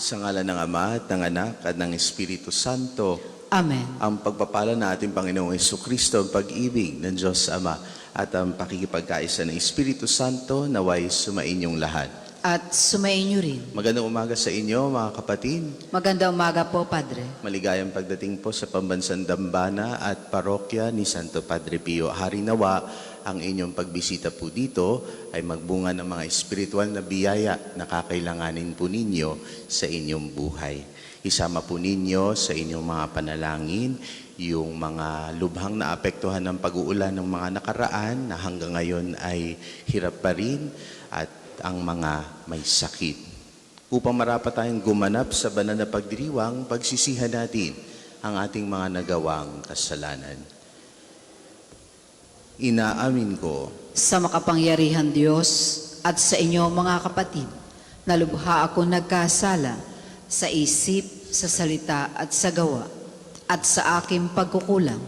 Sa ngalan ng Ama at ng Anak at ng Espiritu Santo. Amen. Ang pagpapala na ating Panginoong Jesucristo, ang pag-ibig ng Diyos Ama at ang pakikipagkaisa ng Espiritu Santo naway sumainyong lahat. At sumainyo rin. Magandang umaga sa inyo mga kapatid. Magandang umaga po, Padre. Maligayang pagdating po sa Pambansang Dambana at Parokya ni Santo Padre Pio. Hari nawa, ang inyong pagbisita po dito ay magbunga ng mga espiritual na biyaya na kakailanganin po ninyo sa inyong buhay. Isama po ninyo sa inyong mga panalangin yung mga lubhang naapektuhan ng pag-uulan ng mga nakaraan na hanggang ngayon ay hirap pa rin, at ang mga may sakit. Upang marapat tayong gumanap sa banal na pagdiriwang, pagsisihan natin ang ating mga nagawang kasalanan. Inaamin ko Sa makapangyarihan Diyos at sa inyo mga kapatid, na lubha ako nagkasala sa isip, sa salita at sa gawa, at sa aking pagkukulang.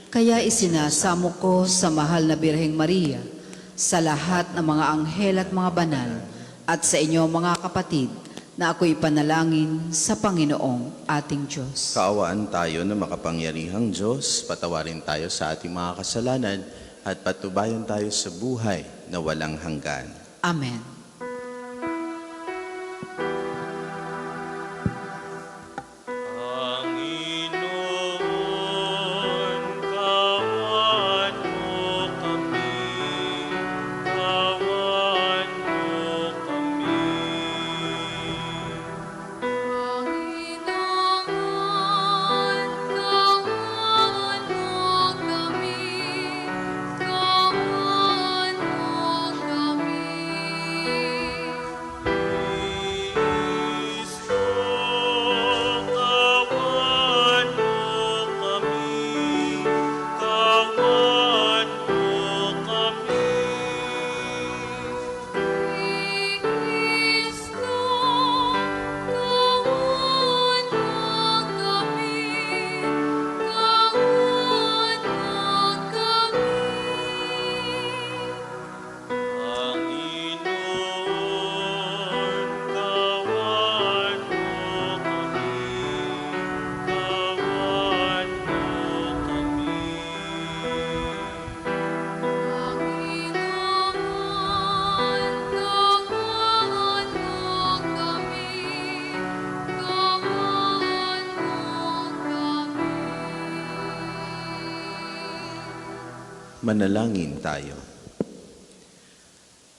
Kaya isinasamo ko sa mahal na Birheng Maria, sa lahat ng mga anghel at mga banal, at sa inyo mga kapatid, na ako'y panalangin sa Panginoong ating Diyos. kaawaan tayo ng makapangyarihang Diyos, patawarin tayo sa ating mga kasalanan, at patubayan tayo sa buhay na walang hanggan. Amen. Panginoon, kawan mo kami, kawan mo kami. Panginoon, kawan mo kami, kawan mo kami. Kristo, kawan mo kami, kawan mo kami. Kristo, kawan mo kami, kawan mo kami. Panginoon, kawan mo kami, kawan mo kami. Panginoon, kawan mo kami, kawan mo kami. Manalangin tayo.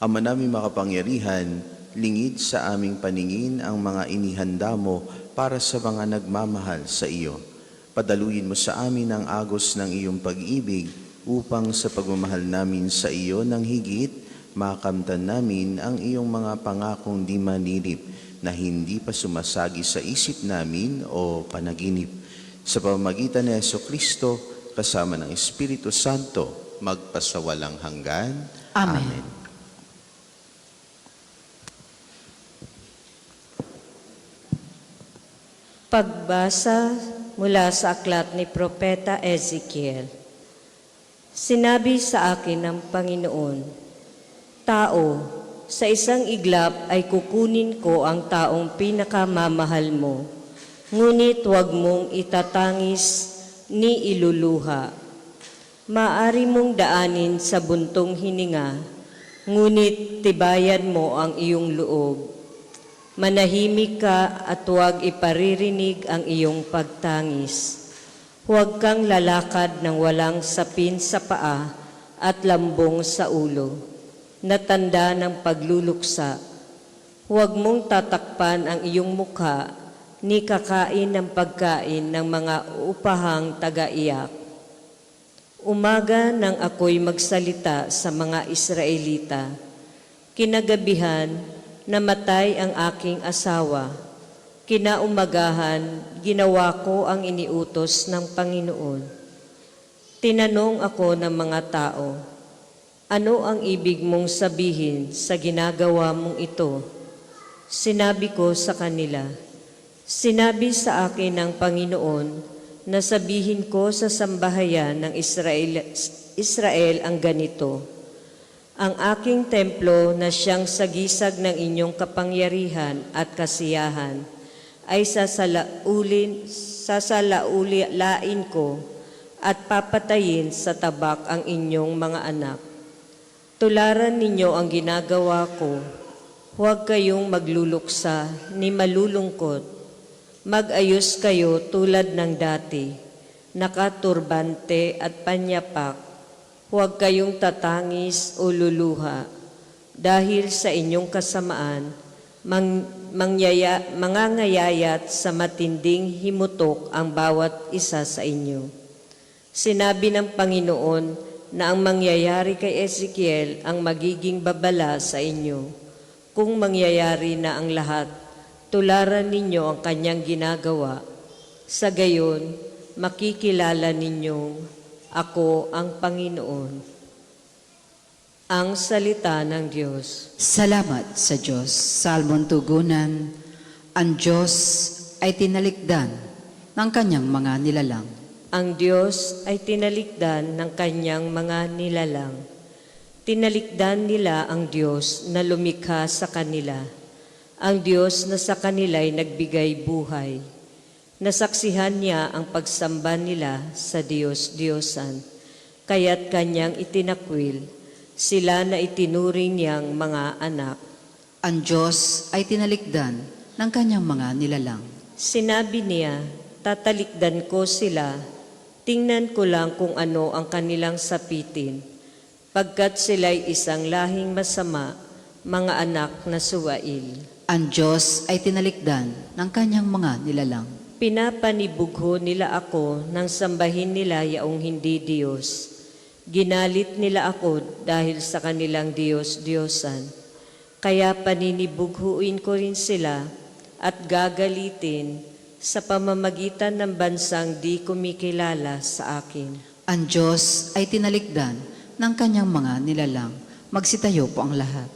Ama naming makapangyarihan, lingid sa aming paningin ang mga inihanda mo para sa mga nagmamahal sa iyo. Padaluyin mo sa amin ang agos ng iyong pag-ibig upang sa pagmamahal namin sa iyo ng higit, makamtan namin ang iyong mga pangakong di manilip na hindi pa sumasagi sa isip namin o panaginip. Sa pamamagitan ni Jesucristo, kasama ng Espiritu Santo, magpasawalang hanggan. Amen. Pagbasa mula sa aklat ni Propeta Ezekiel. Sinabi sa akin ng Panginoon, "Tao, sa isang iglap ay kukunin ko ang taong pinakamamahal mo, ngunit huwag mong itatangis ni iluluha. Maari mong daanin sa buntong hininga, ngunit tibayan mo ang iyong loob. Manahimik ka at huwag iparirinig ang iyong pagtangis. Huwag kang lalakad ng walang sapin sa paa at lambong sa ulo, na tanda ng pagluluksa. Huwag mong tatakpan ang iyong mukha, ni kakain ng pagkain ng mga upahang taga-iyak. Umaga nang ako'y magsalita sa mga Israelita, kinagabihan, namatay ang aking asawa. Kinaumagahan, ginawa ko ang iniutos ng Panginoon. Tinanong ako ng mga tao, "Ano ang ibig mong sabihin sa ginagawa mong ito?" Sinabi ko sa kanila, "Sinabi sa akin ng Panginoon na sabihin ko sa sambahayan ng Israel ang ganito, ang aking templo na siyang sagisag ng inyong kapangyarihan at kasiyahan ay sasalaulain ko at papatayin sa tabak ang inyong mga anak. Tularan ninyo ang ginagawa ko. Huwag kayong magluluksa ni malulungkot. Mag-ayos kayo tulad ng dati, nakaturbante at panyapak. Huwag kayong tatangis o luluha. Dahil sa inyong kasamaan, mangangayayat sa matinding himutok ang bawat isa sa inyo. Sinabi ng Panginoon na ang mangyayari kay Ezekiel ang magiging babala sa inyo. Kung mangyayari na ang lahat, tularan ninyo ang kanyang ginagawa. Sa gayon, makikilala ninyong ako ang Panginoon. Ang salita ng Diyos. Salamat sa Diyos. Salmon tugunan, ang Diyos ay tinalikdan ng kanyang mga nilalang. Ang Diyos ay tinalikdan ng kanyang mga nilalang. Tinalikdan nila ang Diyos na lumikha sa kanila, ang Diyos na sa kanila'y nagbigay buhay. Nasaksihan niya ang pagsamba nila sa Diyos-Diyosan, kaya't kanyang itinakwil, sila na itinuring niyang mga anak. Ang Diyos ay tinalikdan ng kanyang mga nilalang. Sinabi niya, tatalikdan ko sila, tingnan ko lang kung ano ang kanilang sapitin, pagkat sila'y isang lahing masama, mga anak na suwail. Ang Diyos ay tinalikdan ng kanyang mga nilalang. Pinapanibugho nila ako nang sambahin nila yaong hindi Diyos. Ginalit nila ako dahil sa kanilang Diyos-Diyosan. Kaya paninibughuin ko rin sila at gagalitin sa pamamagitan ng bansang di kumikilala sa akin. Ang Diyos ay tinalikdan ng kanyang mga nilalang. Magsitayo po ang lahat.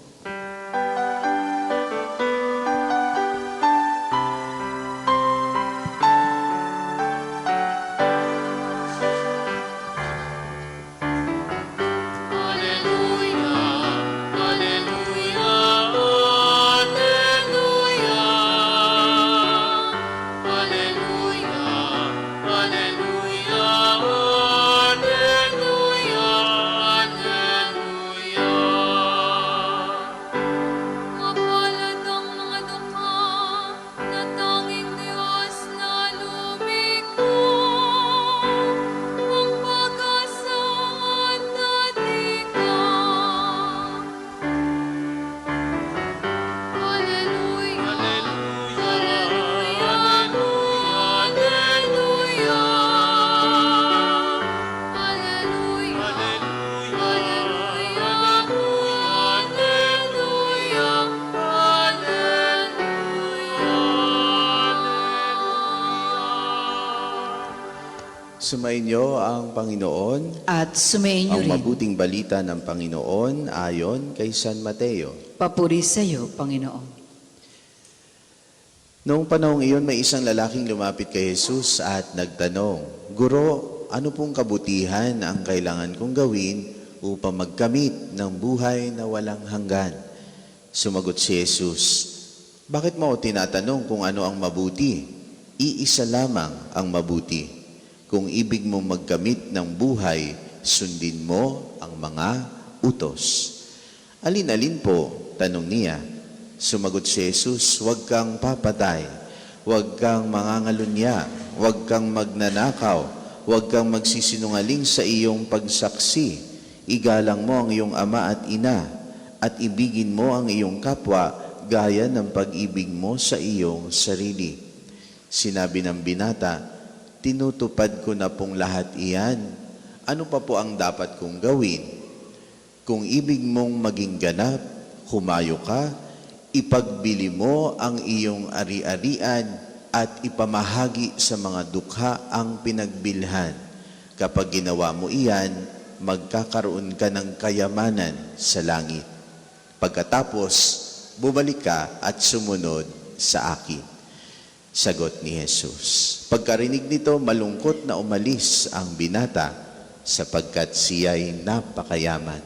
Mapalad ang mga dukha na tanging Diyos na lumikha, ang pag-asa at datika. Hallelujah, Hallelujah, Hallelujah, Hallelujah, Sumainyo ang Panginoon, At sumayin niyo ang rin. mabuting balita ng Panginoon ayon kay San Mateo. Papuri sa iyo, Panginoon. Noong panahong iyon, may isang lalaking lumapit kay Jesus at nagtanong, Guro, ano pong kabutihan ang kailangan kong gawin upang magkamit ng buhay na walang hanggan? Sumagot si Jesus, Bakit mo tinatanong kung ano ang mabuti? Iisa lamang ang mabuti. Kung ibig mong magkamit ng buhay, sundin mo ang mga utos. Alin-alin po? Tanong niya. Sumagot si Jesus, huwag kang papatay, huwag kang mangangalunya, huwag kang magnanakaw, huwag kang magsisinungaling sa iyong pagsaksi, igalang mo ang iyong ama at ina, at ibigin mo ang iyong kapwa gaya ng pag-ibig mo sa iyong sarili. Sinabi ng binata, tinutupad ko na pong lahat iyan. Ano pa po ang dapat kong gawin? Kung ibig mong maging ganap, humayo ka, ipagbili mo ang iyong ari-arian at ipamahagi sa mga dukha ang pinagbilhan. Kapag ginawa mo iyan, magkakaroon ka ng kayamanan sa langit. Pagkatapos, bumalik ka at sumunod sa akin. Sagot ni Jesus. Pagkarinig nito, malungkot na umalis ang binata sapagkat siya'y napakayaman.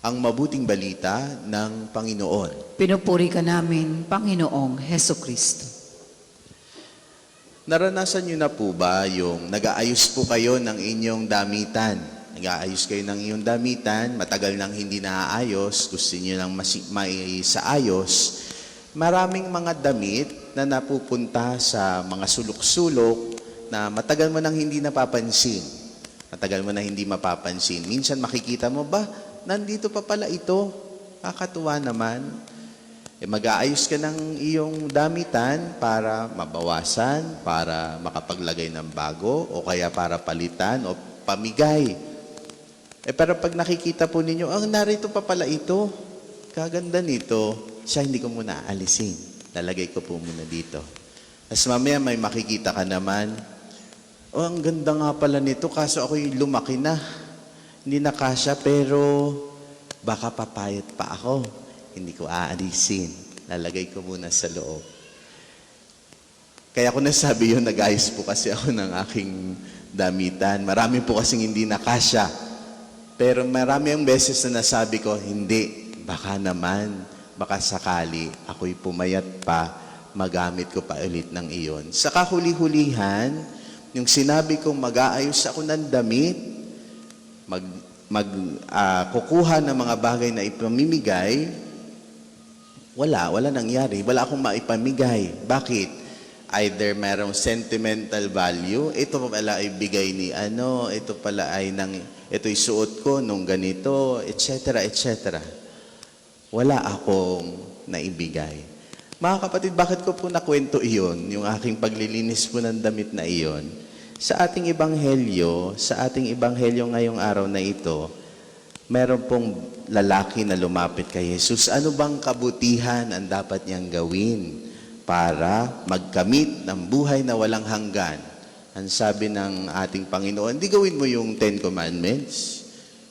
ang mabuting balita ng Panginoon. Pinupuri ka namin, Panginoong Heso Kristo. Naranasan niyo na po ba yung nag-aayos po kayo ng inyong damitan? Nag-aayos kayo ng inyong damitan, matagal nang hindi naaayos, gusto niyo lang maisaayos. Maraming mga damit na napupunta sa mga sulok-sulok na matagal mo nang hindi napapansin. Matagal mo na hindi mapapansin. Minsan makikita mo ba, nandito pa pala ito. Kakatuwa naman. Mag-aayos ka ng iyong damitan para mabawasan, para makapaglagay ng bago, o kaya para palitan o pamigay. Pero pag nakikita po ninyo, narito pa pala ito. Kaganda nito. Siya hindi ko muna aalisin. Lalagay ko po muna dito. Tapos mamaya may makikita ka naman, ang ganda nga pala nito, kaso ako'y lumaki na. Hindi na kasya, pero baka papayat pa ako. Hindi ko aalisin. Lalagay ko muna sa loob. Kaya ko nasabi yun, nag-ayos po kasi ako ng aking damitan. Marami po kasing hindi na kasya. Pero marami ang beses na nasabi ko, hindi, baka naman, baka sakali, ako'y pumayat pa, magamit ko pa ulit ng iyon. Sa kahuli-hulihan, yung sinabi kong mag-aayos ako ng damit, kukuha ng mga bagay na ipamimigay, wala nangyari. Wala akong maipamigay. Bakit? Either merong sentimental value, ito pala ay bigay ni ito pala ay ito'y suot ko nung ganito, etc., etc. Wala akong naibigay. Mga kapatid, bakit ko po nakwento iyon, yung aking paglilinis po ng damit na iyon? Sa ating ebanghelyo ngayong araw na ito, meron pong lalaki na lumapit kay Jesus. Ano bang kabutihan ang dapat niyang gawin para magkamit ng buhay na walang hanggan? Ang sabi ng ating Panginoon, hindi gawin mo yung 10 Commandments.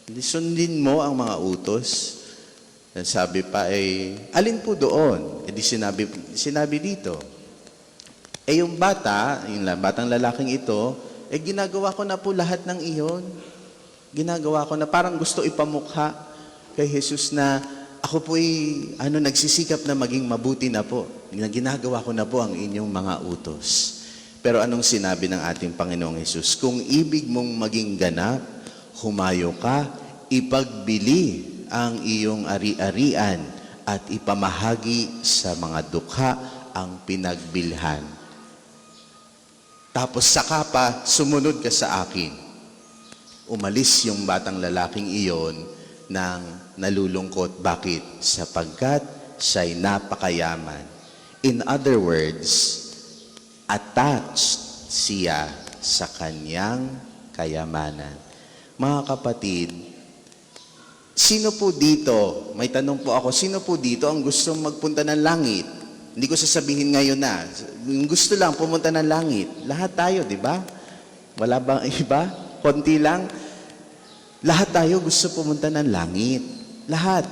Hindi sundin mo ang mga utos. Ang sabi pa alin po doon? Hindi sinabi dito. Yung batang lalaking ito, ginagawa ko na po lahat ng iyon. Ginagawa ko na, parang gusto ipamukha kay Jesus na ako po'y nagsisikap na maging mabuti na po. Ginagawa ko na po ang inyong mga utos. Pero anong sinabi ng ating Panginoong Jesus? Kung ibig mong maging ganap, humayo ka, ipagbili ang iyong ari-arian at ipamahagi sa mga dukha ang pinagbilhan. Tapos saka pa, sumunod ka sa akin. Umalis yung batang lalaking iyon ng nalulungkot. Bakit? Sapagkat siya'y napakayaman. In other words, attached siya sa kanyang kayamanan. Mga kapatid, sino po dito, may tanong po ako, sino po dito ang gustong magpunta ng langit? Hindi ko sasabihin ngayon na. Gusto lang pumunta ng langit. Lahat tayo, di ba? Wala bang iba? Konti lang. Lahat tayo gusto pumunta ng langit. Lahat.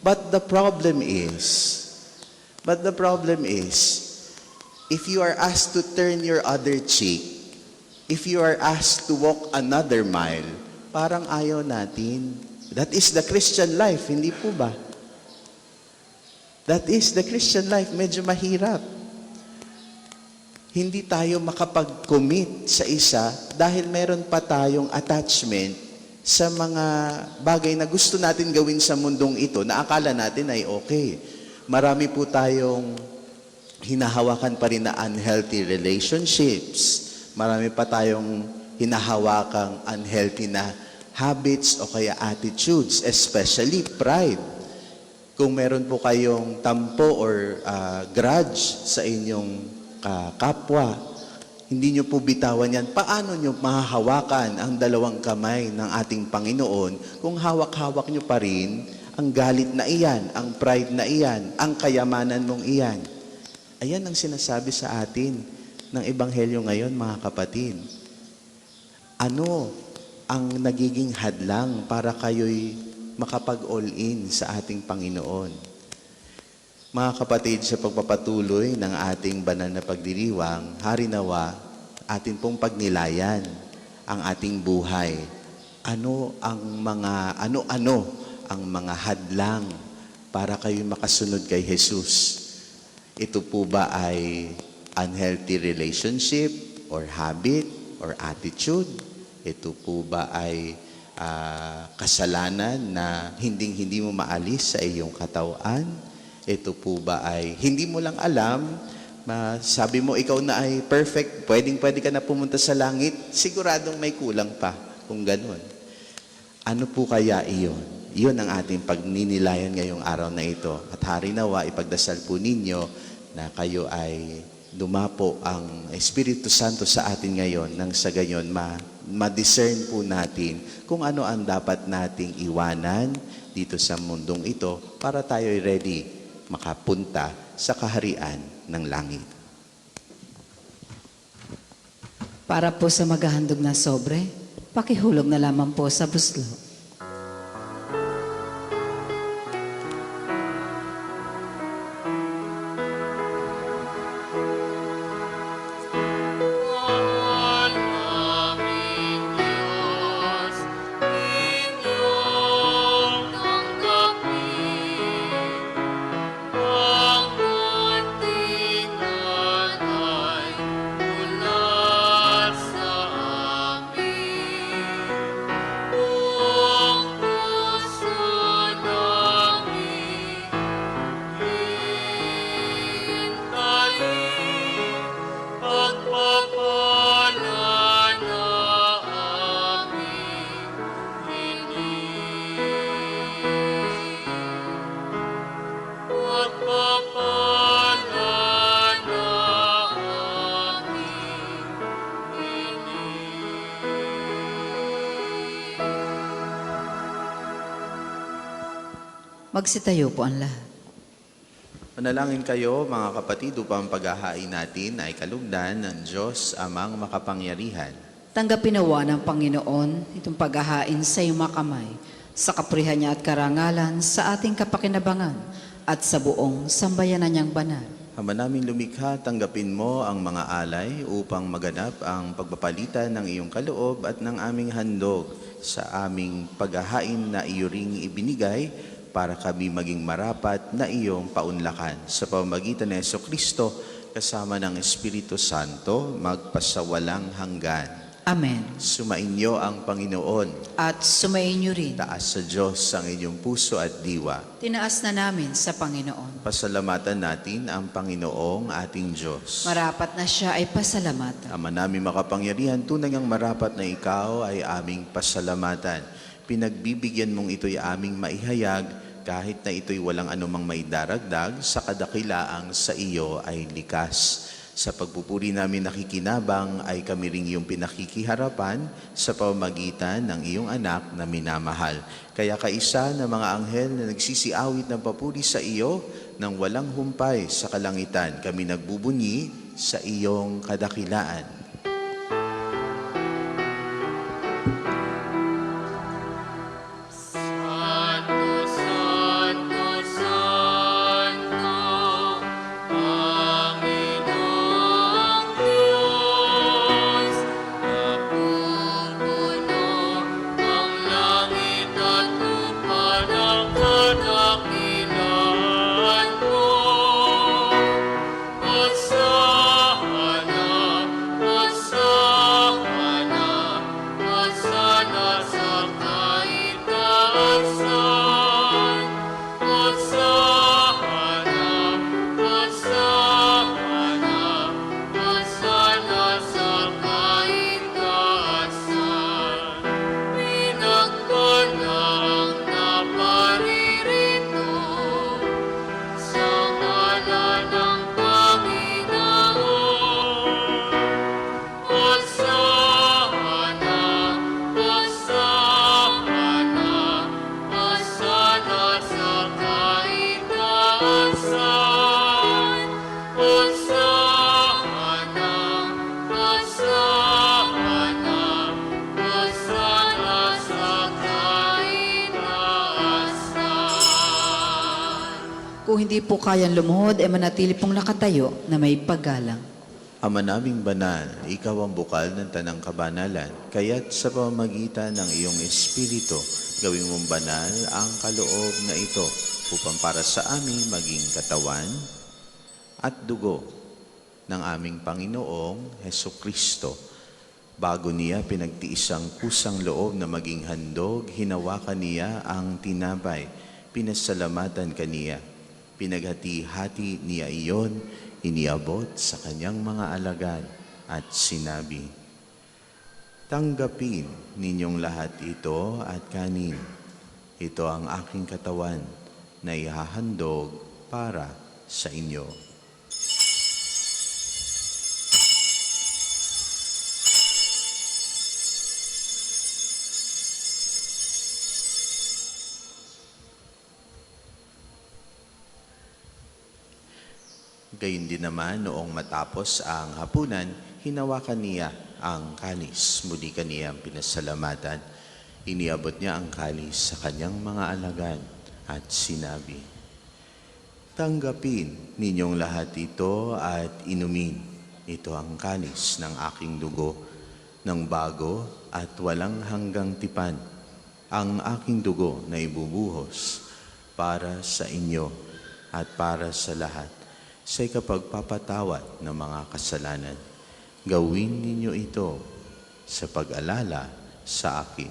But the problem is, if you are asked to turn your other cheek, if you are asked to walk another mile, parang ayaw natin. That is the Christian life, hindi po ba? That is the Christian life. Medyo mahirap. Hindi tayo makapag-commit sa isa dahil meron pa tayong attachment sa mga bagay na gusto natin gawin sa mundong ito na akala natin ay okay. Marami po tayong hinahawakan pa rin na unhealthy relationships. Marami pa tayong hinahawakang unhealthy na habits o kaya attitudes, especially pride. Kung meron po kayong tampo or grudge sa inyong kapwa, hindi nyo po bitawan yan. Paano nyo mahahawakan ang dalawang kamay ng ating Panginoon kung hawak-hawak nyo pa rin ang galit na iyan, ang pride na iyan, ang kayamanan mong iyan? Ayan ang sinasabi sa atin ng Ebanghelyo ngayon, mga kapatid. Ano ang nagiging hadlang para kayo'y makapag-all-in sa ating Panginoon? Mga kapatid, sa pagpapatuloy ng ating banal na pagdiriwang, hari nawa, atin pong pagnilayan ang ating buhay. ano-ano ang mga hadlang para kayo makasunod kay Jesus? Ito po ba ay unhealthy relationship or habit or attitude? Ito po ba ay kasalanan na hindi mo maalis sa iyong katawan? Ito po ba ay hindi mo lang alam, sabi mo ikaw na ay perfect, pwede ka na pumunta sa langit, siguradong may kulang pa kung ganun. Ano po kaya iyon? Iyon ang ating pagninilayan ngayong araw na ito. At hari nawa, ipagdasal po ninyo na kayo ay dumapo ang Espiritu Santo sa atin ngayon nang sa gayon ma-discern po natin kung ano ang dapat nating iwanan dito sa mundong ito para tayo ay ready makapunta sa kaharian ng langit. Para po sa maghahandog na sobre, pakihulog na lamang po sa buslo. Magsitayo po ang lahat. Manalangin kayo mga kapatid upang paghahain natin ay kalugdan ng Diyos amang makapangyarihan. Tanggapin nawa ng Panginoon itong paghahain sa iyong makamay, sa kaprihan niya at karangalan, sa ating kapakinabangan at sa buong sambayanan niyang banal. Ama naming lumikha, tanggapin mo ang mga alay upang maganap ang pagpapalitan ng iyong kaloob at ng aming handog sa aming paghahain na iyo ring ibinigay para kami maging marapat na iyong paunlakan. Sa pamamagitan ni Jesucristo, kasama ng Espiritu Santo, magpasawalang hanggan. Amen. Sumainyo ang Panginoon. At sumayin niyo rin. Taas sa Diyos ang inyong puso at diwa. Tinaas na namin sa Panginoon. Pasalamatan natin ang Panginoong ating Diyos. Marapat na siya ay pasalamatan. Ama namin makapangyarihan, tunay ang marapat na ikaw ay aming pasalamatan. Pinagbibigyan mong ito'y aming maihayag kahit na ito'y walang anumang maidaragdag sa kadakilaang sa iyo ay likas. Sa pagpupuri namin nakikinabang ay kami ring iyong pinakikiharapan sa pamamagitan ng iyong anak na minamahal. Kaya kaisa ng mga anghel na nagsisiawit ng papuri sa iyo nang walang humpay sa kalangitan, kami nagbubunyi sa iyong kadakilaan. Kung hindi po kayang lumuhod, ay manatili pong nakatayo na may paggalang. Ama naming banal, ikaw ang bukal ng tanang kabanalan, kaya't sa pamamagitan ng iyong Espiritu, gawing mong banal ang kaloob na ito upang para sa amin maging katawan at dugo ng aming Panginoong Heso Kristo. Bago niya pinagtiis ang kusang loob na maging handog, hinawakan niya ang tinapay, pinasalamatan kaniya. Pinaghati-hati niya iyon, iniabot sa kanyang mga alagad at sinabi, "Tanggapin ninyong lahat ito at kanin. Ito ang aking katawan na ihahandog para sa inyo." Gayun din naman, noong matapos ang hapunan, hinawakan niya ang kalis. Muli kaniyang pinasalamatan. Iniabot niya ang kalis sa kanyang mga alagad at sinabi, "Tanggapin ninyong lahat ito at inumin. Ito ang kalis ng aking dugo, ng bago at walang hanggang tipan. Ang aking dugo na ibubuhos para sa inyo at para sa lahat sa ikapagpapatawad ng mga kasalanan. Gawin ninyo ito sa pag-alala sa akin."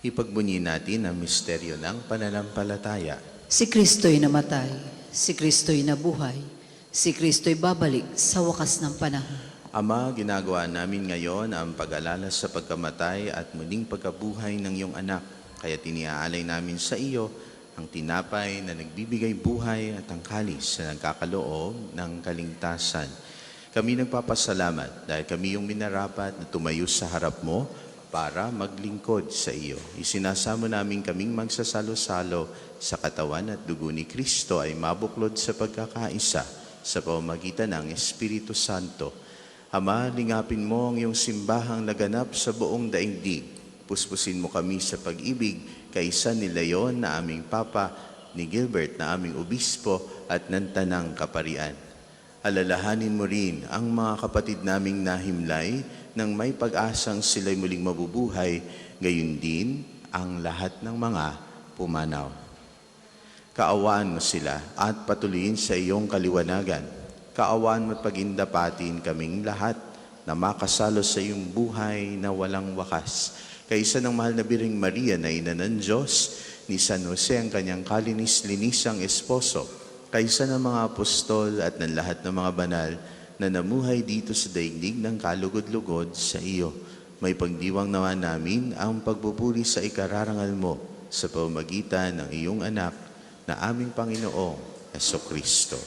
Ipagbunyi natin ang misteryo ng pananampalataya. Si Kristo'y namatay, si Kristo'y nabuhay, si Kristo'y babalik sa wakas ng panahon. Ama, ginagawa namin ngayon ang pag-alala sa pagkamatay at muling pagkabuhay ng iyong anak. Kaya tiniaalay namin sa iyo ang tinapay na nagbibigay buhay at ang kalis na nagkakaloob ng kaligtasan. Kami nagpapasalamat dahil kami yung minarapat na tumayo sa harap mo para maglingkod sa iyo. Isinasamo namin kaming magsasalo-salo sa katawan at dugo ni Kristo ay mabuklod sa pagkakaisa sa pamamagitan ng Espiritu Santo. Ama, lingapin mo ang iyong simbahang laganap sa buong daigdig. Puspusin mo kami sa pag-ibig kaisa ni Leon na aming Papa, ni Gilbert na aming Obispo at ng Tanang Kaparian. Alalahanin mo rin ang mga kapatid naming nahimlay nang may pag-asang sila'y muling mabubuhay, gayon din ang lahat ng mga pumanaw. Kaawaan mo sila at patuloyin sa iyong kaliwanagan. Kaawaan mo at pagindapatin kaming lahat na makasalo sa iyong buhay na walang wakas. Kaisa ng mahal na Birheng Maria na ina ng Diyos, ni San Jose ang kanyang kalinis-linisang esposo, kaisa ng mga apostol at ng lahat ng mga banal na namuhay dito sa daigdig ng kalugod-lugod sa iyo. May pagdiwang nawa namin ang pagbuburi sa ikararangal mo sa pamamagitan ng iyong anak na aming Panginoong Jesucristo.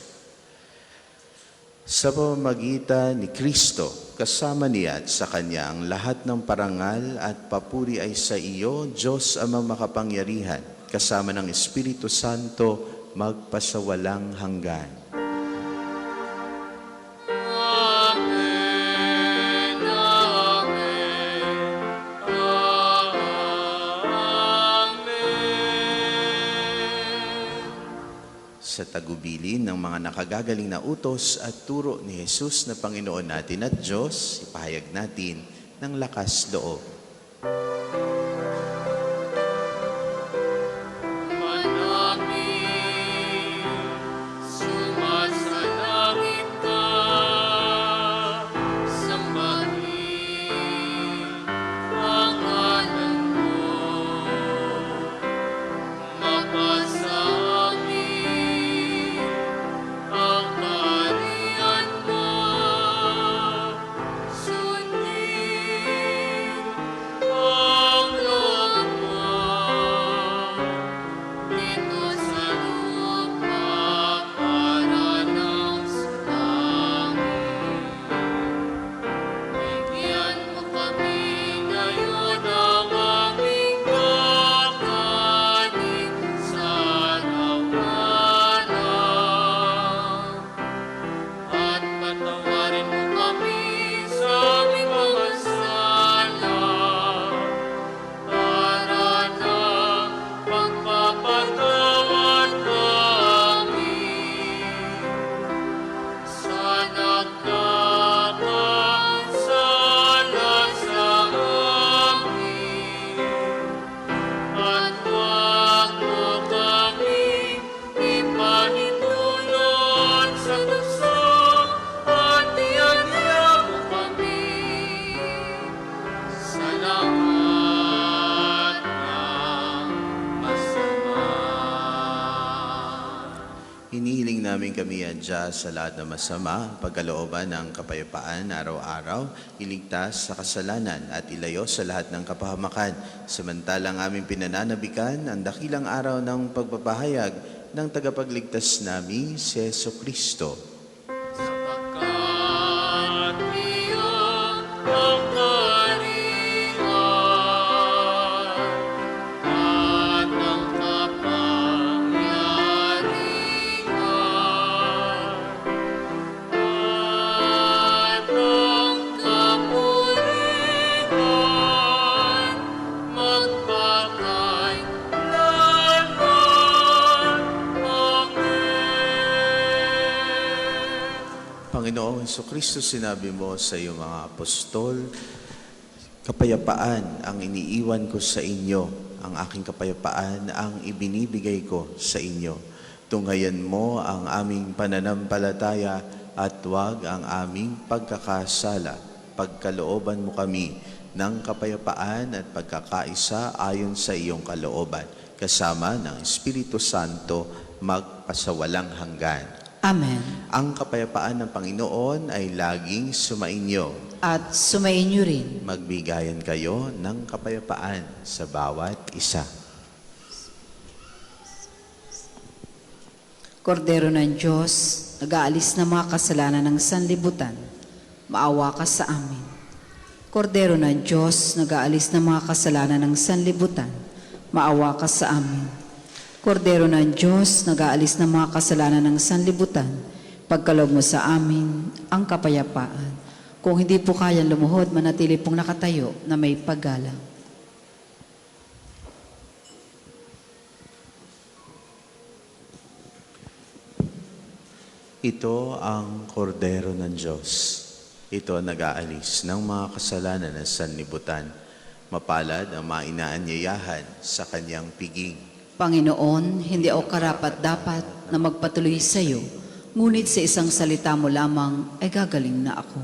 Sa pamamagitan ni Kristo, kasama niya at sa Kanya ang lahat ng parangal at papuri ay sa iyo, Diyos Amang makapangyarihan, kasama ng Espiritu Santo, magpasawalang hanggan. Amen. Amen. Amen. Sa tagubilin ng mga nakagagaling na utos at turo ni Jesus na Panginoon natin at Diyos, ipahayag natin ng lakas loob. Manaming sumasalangit ka, sambahin ang ngalan mo, mapasamin ang kaharian mo, sundin namin kami adya sa lahat ng masama, pagkalooban ng kapayapaan araw-araw, iligtas sa kasalanan at ilayo sa lahat ng kapahamakan. Samantalang aming pinananabikan ang dakilang araw ng pagpapahayag ng tagapagligtas namin si Jesucristo. Sapagkat iyon ang kaharian at ang kapangyarihan at ang kapurihan magpakailanman. Amen. Panginoong Jesucristo, sinabi mo sa iyong mga apostol, kapayapaan ang iniiwan ko sa inyo, ang aking kapayapaan ang ibinibigay ko sa inyo. Tunghayan mo ang aming pananampalataya at huwag ang aming pagkakasala. Pagkalooban mo kami ng kapayapaan at pagkakaisa ayon sa iyong kalooban, kasama ng Espiritu Santo magpasawalang hanggan. Amen. Ang kapayapaan ng Panginoon ay laging sumainyo. At sumainyo rin. Magbigayan kayo ng kapayapaan sa bawat isa. Kordero ng Diyos, nag-aalis ng mga kasalanan ng sanlibutan, maawa ka sa amin. Kordero ng Diyos, nag-aalis ng mga kasalanan ng sanlibutan, maawa ka sa amin. Kordero ng Diyos, nag-aalis ng mga kasalanan ng sanlibutan, pagkaloob mo sa amin ang kapayapaan. Kung hindi po kayang lumuhod, manatili pong nakatayo na may paggalang. Ito ang kordero ng Diyos. Ito ang nag-aalis ng mga kasalanan ng sanlibutan. Mapalad ang mainaanyayahan sa kanyang piging. Panginoon, hindi ako karapat-dapat na magpatuloy sa iyo, ngunit sa isang salita mo lamang ay gagaling na ako.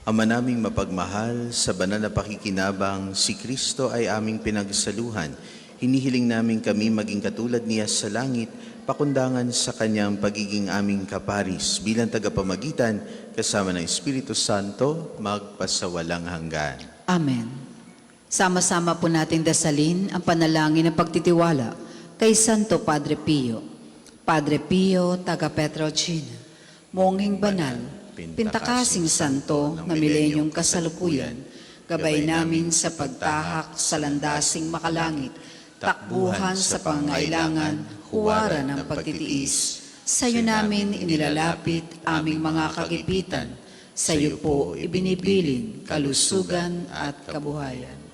Ama naming mapagmahal, sa banal na pakikinabang, si Kristo ay aming pinagsaluhan. Hinihiling namin kami maging katulad niya sa langit, pakundangan sa kanyang pagiging aming kaparis bilang tagapamagitan kasama ng Espiritu Santo magpasawalang hanggan. Amen. Sama-sama po nating dasalin ang panalangin ng pagtitiwala kay Santo Padre Pio. Padre Pio, taga Petrocina, monghing banal, pintakasing santo na milenyong kasalukuyan, gabay namin sa pagtahak sa landasing makalangit, takbuhan sa pangailangan, huwaran ng pagtitiis. Sa iyo namin inilalapit aming mga kagipitan, sa iyo po ibinibilin kalusugan at kabuhayan.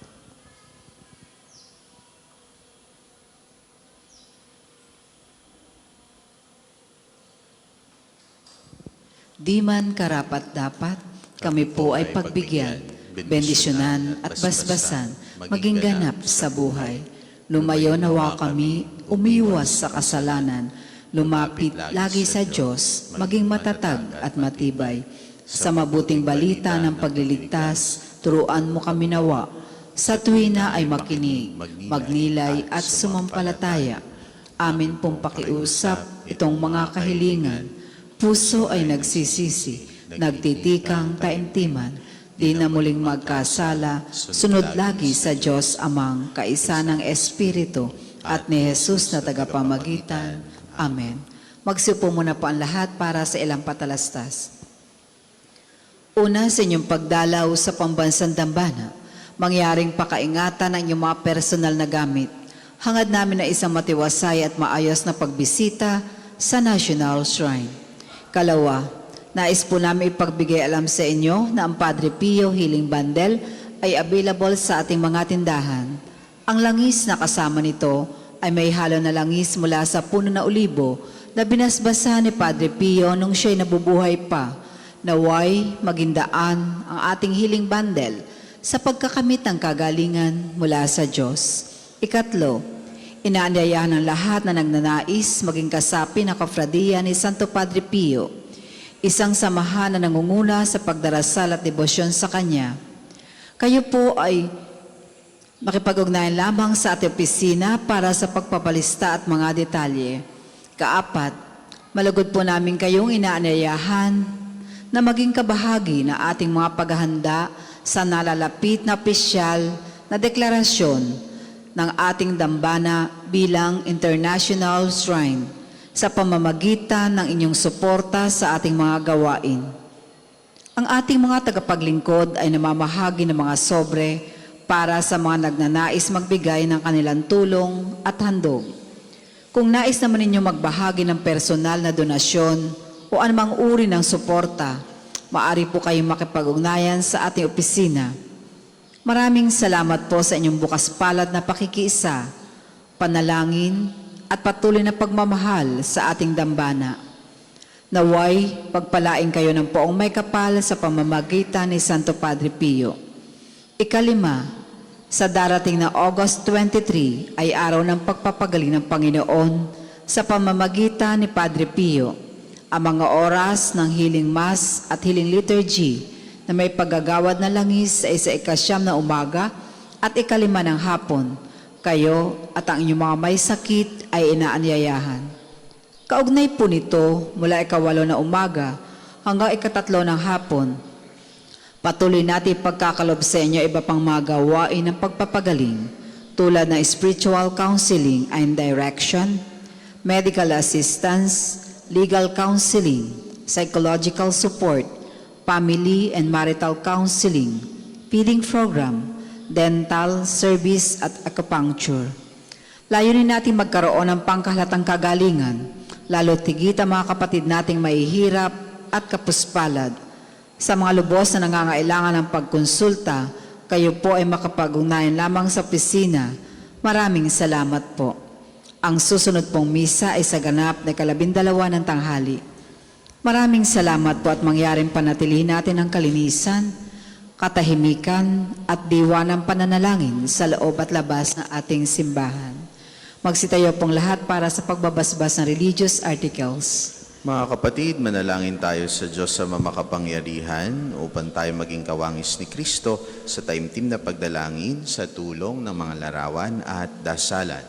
Di man karapat-dapat, kami po ay pagbigyan, bendisyonan at basbasan, maging ganap sa buhay. Lumayo nawa kami, umiwas sa kasalanan, lumapit lagi sa Diyos, maging matatag at matibay. Sa mabuting balita ng pagliligtas, turuan mo kami nawa. Sa tuwina ay makinig, magnilay at sumampalataya. Amin pong pakiusap itong mga kahilingan. Puso ay nagsisisi, nagtitikang taimtiman, di na muling magkasala, sunod lagi sa Diyos Amang, kaisa ng Espiritu, at ni Jesus na tagapamagitan. Amen. Magsiupo muna po ang lahat para sa ilang patalastas. Una, sa inyong pagdalaw sa pambansang dambana, mangyaring pakaingatan ang inyong mga personal na gamit. Hangad namin na isang matiwasay at maayos na pagbisita sa National Shrine. Kalawa, nais po namin ipagbigay alam sa inyo na ang Padre Pio Healing Bundle ay available sa ating mga tindahan. Ang langis na kasama nito ay may halo na langis mula sa puno na olibo na binasbasa ni Padre Pio nung siya'y nabubuhay pa. Naway magindaan ang ating healing bundle sa pagkakamit ng kagalingan mula sa Diyos. Ikatlo, inaanyayahan ng lahat na nagnanais maging kasapi ng kafradiya ni Santo Padre Pio. isang samahan na nangunguna sa pagdarasal at debosyon sa Kanya. Kayo po ay makipag-ugnayan lamang sa ating opisina para sa pagpapalista at mga detalye. Kaapat, malugod po namin kayong inaanyayahan na maging kabahagi na ating mga paghahanda sa nalalapit na opisyal na deklarasyon ng ating dambana bilang International Shrine sa pamamagitan ng inyong suporta sa ating mga gawain. Ang ating mga tagapaglingkod ay namamahagi ng mga sobre para sa mga nagnanais magbigay ng kanilang tulong at handog. Kung nais naman ninyo magbahagi ng personal na donasyon o anumang uri ng suporta, maaari po kayong makipag-ugnayan sa ating opisina. Maraming salamat po sa inyong bukas palad na pakikiisa, panalangin, at patuloy na pagmamahal sa ating dambana. Naway, pagpalain kayo ng poong may kapal sa pamamagitan ni Santo Padre Pio. Ikalima, sa darating na August 23 ay araw ng pagpapagaling ng Panginoon sa pamamagitan ni Padre Pio. Ang mga oras ng healing mass at healing liturgy na may paggagawad na langis ay sa 9 na umaga at 5 ng hapon. Kayo at ang inyong mga may sakit ay inaanyayahan. Kaugnay po nito, mula 8 na umaga hanggang 3 ng hapon, patuloy natin pagkakalob sa inyo iba pang mga gawain ng pagpapagaling tulad ng spiritual counseling and direction, medical assistance, legal counseling, psychological support, family and marital counseling, feeding program, dental service at acupuncture. Layunin natin magkaroon ng pangkahalatang kagalingan, lalo tigit ang mga kapatid nating mahihirap at kapuspalad. Sa mga lubos na nangangailangan ng pagkonsulta, kayo po ay makapag-ugnayan lamang sa opisina. Maraming salamat po. Ang susunod pong misa ay sa ganap na 12 ng tanghali. Maraming salamat po at mangyaring panatilihin natin ang kalinisan, katahimikan at diwa ng pananalangin sa loob at labas ng ating simbahan. Magsitayo pong lahat para sa pagbabasbas ng religious articles. Mga kapatid, manalangin tayo sa Diyos sa makapangyarihan upang tayo maging kawangis ni Kristo sa taimtim na pagdalangin sa tulong ng mga larawan at dasalan.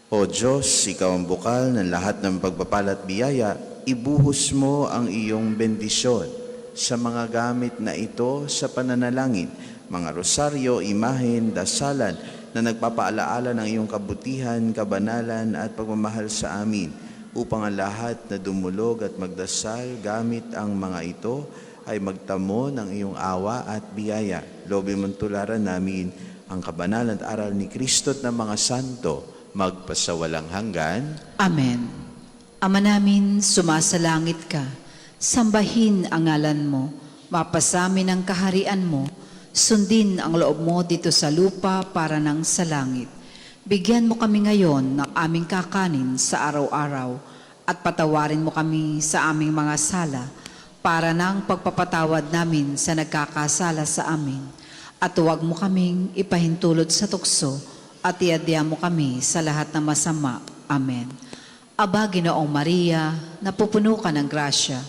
O Diyos, Ikaw ang bukal ng lahat ng pagpapala at biyaya, ibuhos mo ang iyong bendisyon sa mga gamit na ito sa pananalangin, mga rosaryo, imahen, dasalan na nagpapaalaala ng iyong kabutihan, kabanalan at pagmamahal sa amin, upang ang lahat na dumulog at magdasal gamit ang mga ito ay magtamo ng iyong awa at biyaya. Lobin mong tularan namin ang kabanalan at aral ni Kristo at ng mga santo, magpasawalang hanggan. Amen. Ama namin, sumasalangit ka. Sambahin ang ngalan mo, mapasamin ang kaharian mo, sundin ang loob mo dito sa lupa para nang sa langit. Bigyan mo kami ngayon ng aming kakanin sa araw-araw at patawarin mo kami sa aming mga sala para nang pagpapatawad namin sa nagkakasala sa amin. At huwag mo kaming ipahintulot sa tukso at iadya mo kami sa lahat ng masama. Amen. Aba, Ginoong Maria, napupuno ka ng grasya,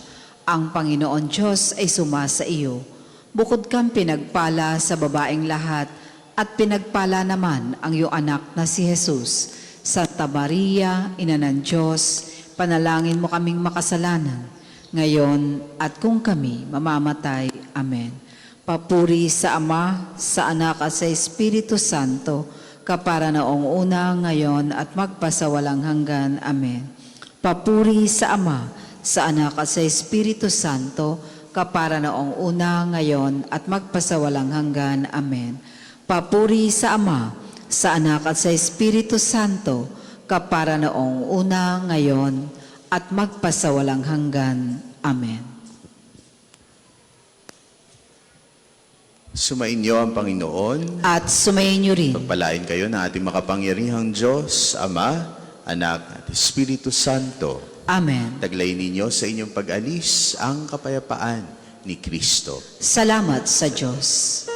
ang Panginoon Diyos ay sumasa iyo. Bukod kang pinagpala sa babaeng lahat, at pinagpala naman ang iyong anak na si Jesus. Santa Maria, Ina ng Diyos, panalangin mo kaming makasalanan, ngayon at kung kami mamamatay. Amen. Papuri sa Ama, sa Anak at sa Espiritu Santo, kapara noong una, ngayon at magpasawalang hanggan. Amen. Papuri sa Ama, sa Anak at sa Espiritu Santo, kapara noong una, ngayon at magpasawalang hanggan. Amen. Papuri sa Ama, sa Anak at sa Espiritu Santo, kapara noong una, ngayon at magpasawalang hanggan. Amen. Sumainyo ang Panginoon. At sumayin niyo rin. Pagpalain kayo ng ating makapangyarihang Diyos, Ama, Anak at Espiritu Santo. Amen. Taglay ninyo sa inyong pag-alis ang kapayapaan ni Kristo. Salamat sa Diyos.